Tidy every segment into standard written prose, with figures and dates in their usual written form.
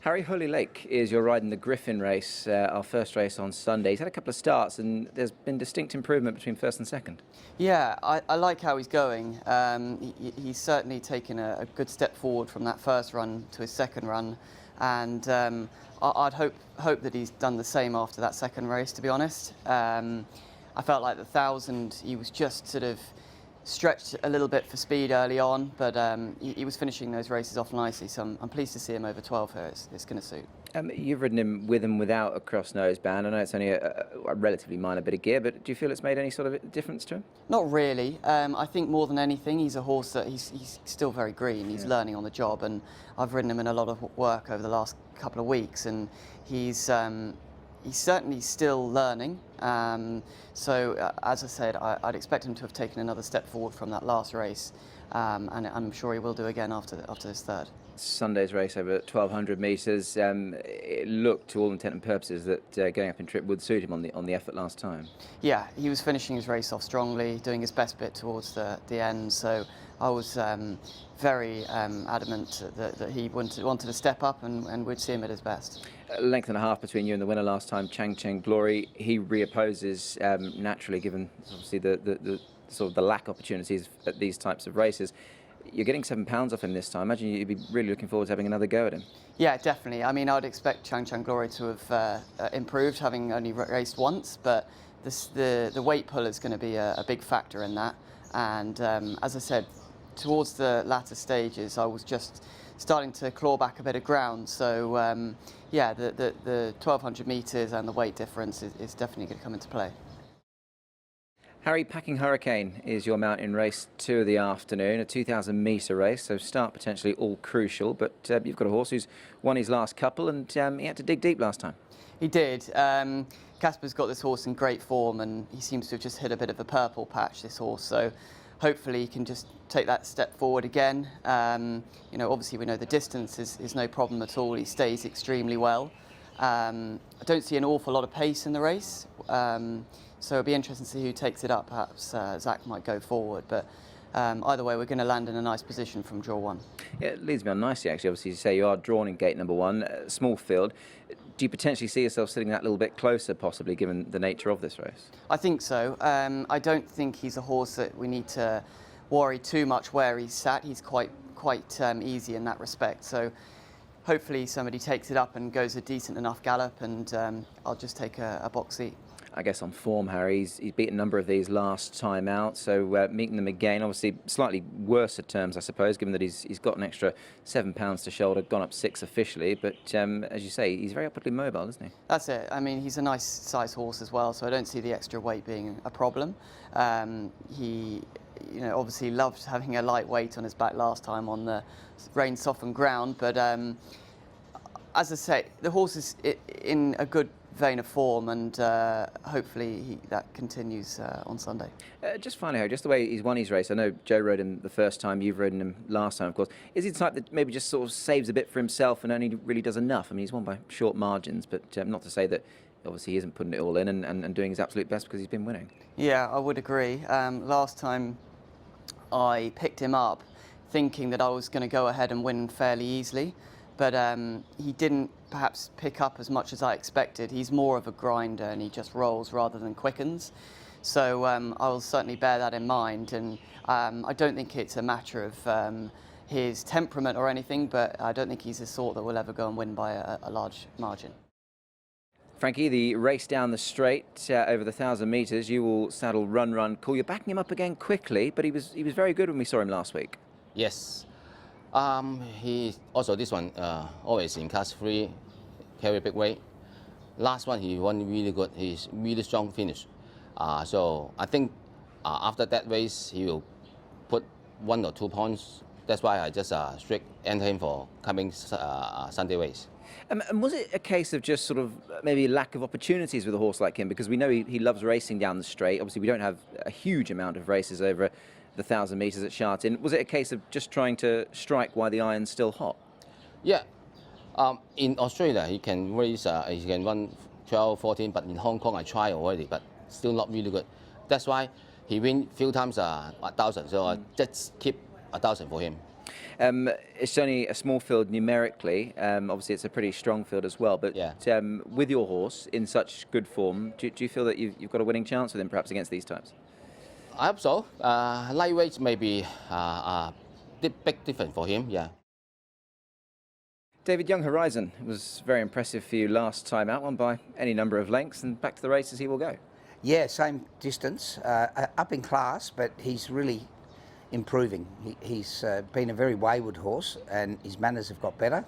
Harry, Holy Lake is your ride in the Griffin race, our first race on Sunday. He's had a couple of starts and there's been distinct improvement between first and second. Yeah, I like how he's going. He's certainly taken a good step forward from that first run to his second run, and I'd hope that he's done the same after that second race, to be honest. I felt like the 1,000, he was just sort of stretched a little bit for speed early on, but he was finishing those races off nicely, so I'm pleased to see him over 12 here. It's going to suit. You've ridden him with and without a cross-nose band. I know it's only a relatively minor bit of gear, but do you feel it's made any sort of difference to him? Not really. I think more than anything, he's a horse that he's still very green. He's learning on the job, and I've ridden him in a lot of work over the last couple of weeks, and he's certainly still learning. So as I said, I'd expect him to have taken another step forward from that last race, and I'm sure he will do again after this third. Sunday's race over 1,200 metres, it looked to all intent and purposes that going up in trip would suit him on the effort last time. Yeah, he was finishing his race off strongly, doing his best bit towards the end, so I was very adamant that he wanted to step up and we'd see him at his best. A length and a half between you and the winner last time, Chang Cheng Glory. He reopposes naturally, given obviously the sort of the lack opportunities at these types of races. You're getting £7 off him this time. I imagine you'd be really looking forward to having another go at him. Yeah, definitely. I mean, I'd expect Chang Cheng Glory to have improved, having only raced once, but the weight pull is going to be a big factor in that. And as I said, towards the latter stages, I was just starting to claw back a bit of ground. So yeah, the 1,200 metres and the weight difference is definitely going to come into play. Harry, Packing Hurricane is your mount in race 2 of the afternoon, a 2,000 metre race, so start potentially all crucial, but you've got a horse who's won his last couple, and he had to dig deep last time. He did. Casper's got this horse in great form, and he seems to have just hit a bit of a purple patch, this horse, so hopefully he can just take that step forward again. You know, obviously we know the distance is no problem at all. He stays extremely well. I don't see an awful lot of pace in the race. So it'll be interesting to see who takes it up. Perhaps Zach might go forward, but either way, we're going to land in a nice position from draw 1. Yeah, it leads me on nicely, actually. Obviously, you say you are drawn in gate number 1, small field. Do you potentially see yourself sitting that little bit closer, possibly, given the nature of this race? I think so. I don't think he's a horse that we need to worry too much where he's sat. He's quite easy in that respect. So hopefully somebody takes it up and goes a decent enough gallop, and I'll just take a box seat. I guess on form, Harry, he's beaten a number of these last time out, so meeting them again, obviously slightly worse at terms, I suppose, given that he's got an extra £7 to shoulder, gone up 6 officially, but as you say, he's very upwardly mobile, isn't he? That's it. I mean, he's a nice size horse as well, so I don't see the extra weight being a problem. He, you know, obviously loved having a light weight on his back last time on the rain-softened ground, but as I say, the horse is in a good vein of form, and hopefully that continues on Sunday. Just finally, Harry, just the way he's won his race, I know Joe rode him the first time, you've ridden him last time, of course. Is he the type that maybe just sort of saves a bit for himself and only really does enough? I mean, he's won by short margins, but not to say that obviously he isn't putting it all in and doing his absolute best because he's been winning. Yeah, I would agree. Last time I picked him up thinking that I was going to go ahead and win fairly easily, but he didn't perhaps pick up as much as I expected. He's more of a grinder and he just rolls rather than quickens. So I will certainly bear that in mind, and I don't think it's a matter of his temperament or anything, but I don't think he's the sort that will ever go and win by a large margin. Frankie, the race down the straight over the 1,000 metres, you will saddle Run Cool. You're backing him up again quickly, but he was very good when we saw him last week. Yes. He also, this one always in class 3, carry big weight. Last one he won really good. He's really strong finish. So I think after that race he will put 1 or 2 points. That's why I just strict enter him for coming Sunday race. And was it a case of just sort of maybe lack of opportunities with a horse like him? Because we know he loves racing down the straight. Obviously we don't have a huge amount of races over the 1,000 metres at Sha Tin. Was it a case of just trying to strike while the iron's still hot? Yeah. In Australia, he can race, he can run 12, 14, but in Hong Kong I tried already, but still not really good. That's why he win few times 1,000, so I just keep 1,000 for him. It's only a small field numerically. Obviously, it's a pretty strong field as well. But Yeah. With your horse in such good form, do you feel that you've got a winning chance with him, perhaps against these types? I hope so. Lightweight may be a big difference for him. Yeah. David, Young Horizon was very impressive for you last time out, won by any number of lengths, and back to the races he will go. Yeah, same distance, up in class, but he's really improving. He's been a very wayward horse, and his manners have got better,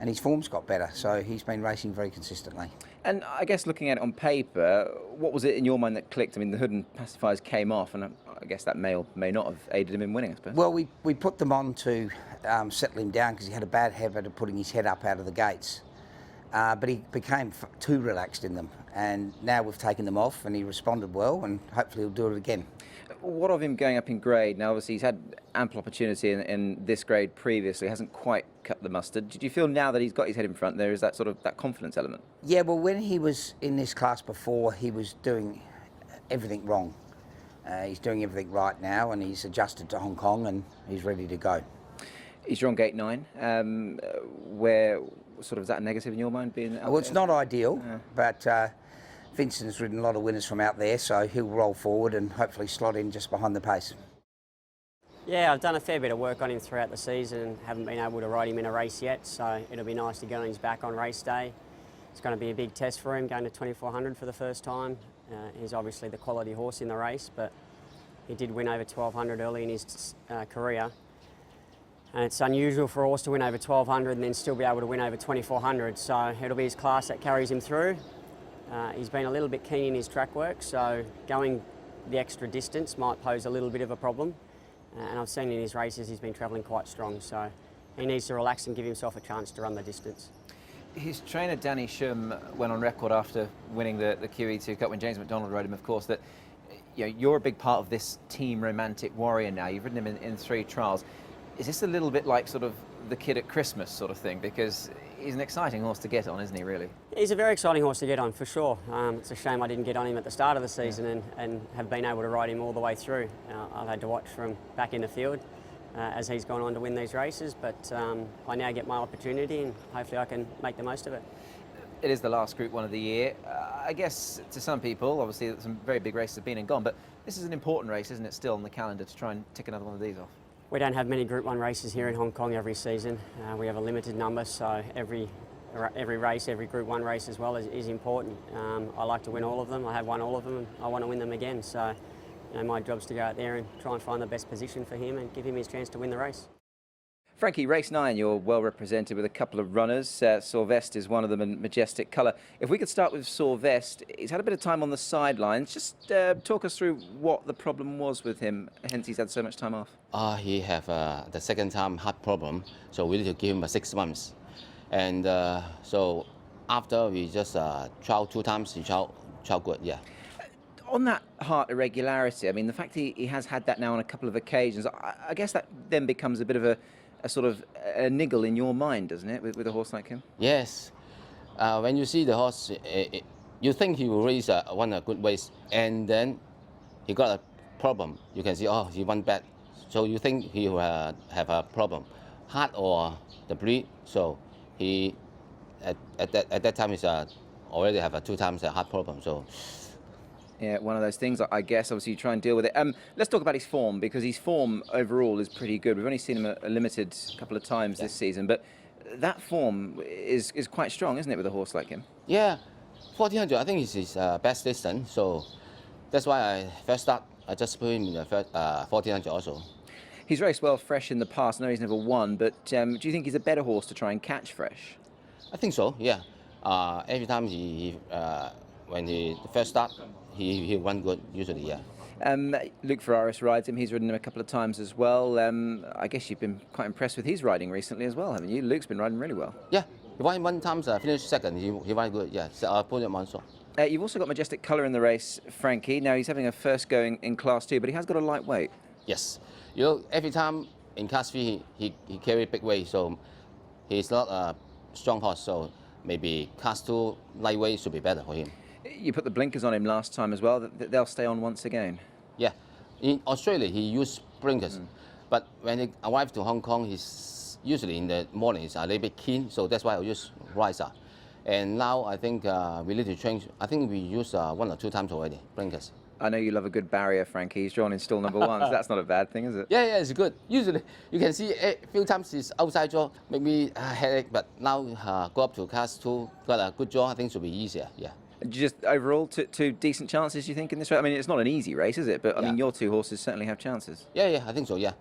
and his form's got better, so he's been racing very consistently. And I guess looking at it on paper, what was it in your mind that clicked? I mean, the hood and pacifiers came off, and I guess that may or may not have aided him in winning, I suppose. Well, we put them on to settle him down because he had a bad habit of putting his head up out of the gates. But he became too relaxed in them, and now we've taken them off, and he responded well, and hopefully he'll do it again. What of him going up in grade? Now, obviously, he's had ample opportunity in this grade previously, hasn't quite cut the mustard. Did you feel now that he's got his head in front, there is that sort of that confidence element? Yeah, well, when he was in this class before, he was doing everything wrong. He's doing everything right now, and he's adjusted to Hong Kong, and he's ready to go. He's on gate 9. Where sort of is that a negative in your mind being out Well, it's there? not ideal, but Vincent's ridden a lot of winners from out there, so he'll roll forward and hopefully slot in just behind the pace. Yeah, I've done a fair bit of work on him throughout the season and haven't been able to ride him in a race yet, so it'll be nice to get on his back on race day. It's going to be a big test for him, going to 2400 for the first time. He's obviously the quality horse in the race, but he did win over 1200 early in his career. And it's unusual for a horse to win over 1200 and then still be able to win over 2400, so it'll be his class that carries him through. He's been a little bit keen in his track work, so going the extra distance might pose a little bit of a problem. And I've seen in his races he's been travelling quite strong, so he needs to relax and give himself a chance to run the distance. His trainer Danny Shum went on record after winning the QE2 Cup when James McDonald rode him, of course, that you're a big part of this team romantic warrior now. You've ridden him in 3 trials. Is this a little bit like sort of the kid at Christmas sort of thing? Because he's an exciting horse to get on, isn't he, really? He's a very exciting horse to get on, for sure. It's a shame I didn't get on him at the start of the season and have been able to ride him all the way through. I've had to watch from back in the field as he's gone on to win these races, but I now get my opportunity and hopefully I can make the most of it. It is the last Group 1 of the year. I guess to some people, obviously some very big races have been and gone, but this is an important race, isn't it, still on the calendar to try and tick another one of these off? We don't have many Group 1 races here in Hong Kong every season. We have a limited number, so every race, every Group 1 race as well is important. I like to win all of them. I have won all of them and I want to win them again. So my job's to go out there and try and find the best position for him and give him his chance to win the race. Frankie, race 9, you're well represented with a couple of runners. Sylvest is one of them, and Majestic Colour. If we could start with Sylvest, he's had a bit of time on the sidelines. Just talk us through what the problem was with him, hence he's had so much time off. He have the second time heart problem, so we need to give him 6 months. And so after we just trial 2 times, he trial good, yeah. On that heart irregularity, I mean, the fact he has had that now on a couple of occasions, I guess that then becomes a bit of a sort of a niggle in your mind, doesn't it, with a horse like him? Yes. When you see the horse, you think he will race won a good race, and then he got a problem. You can see, oh, he won bad. So you think he will have a problem, heart or the bleed. So he at that time he's already have 2 times a heart problem. So. Yeah, one of those things, I guess. Obviously, you try and deal with it. Let's talk about his form, because his form overall is pretty good. We've only seen him a limited couple of times this season, but that form is quite strong, isn't it, with a horse like him? Yeah, 1400, I think is his best distance. So that's why I just put him in the 1400 also. He's raced well fresh in the past. I know he's never won, but do you think he's a better horse to try and catch fresh? I think so, yeah. Every time when he first start, he won good usually, yeah. Luke Ferraris rides him. He's ridden him a couple of times as well. I guess you've been quite impressed with his riding recently as well, haven't you? Luke's been riding really well. Yeah, he won 1 time, finished second. He won good, yeah. So I put him on so. You've also got Majestic Colour in the race, Frankie. Now he's having a first go in Class 2, but he has got a light weight. Yes, you know, every time in Class 3 he carry big weight, so he's not a strong horse. So maybe Class 2 lightweight should be better for him. You put the blinkers on him last time as well. They'll stay on once again. Yeah, in Australia he used blinkers. But when he arrives to Hong Kong, he's usually in the mornings a little bit keen, so that's why I use riser. And now I think we need to change. I think we use 1 or 2 times already, blinkers. I know you love a good barrier, Frankie. He's drawn in stall number 1, so that's not a bad thing, is it? Yeah, it's good. Usually, you can see a few times his outside draw make me headache, but now go up to cast 2, got a good draw. I think it should be easier. Yeah. Just overall, two decent chances, you think, in this race? I mean, it's not an easy race, is it? But I mean, Yeah. your 2 horses certainly have chances. Yeah, I think so. Yeah.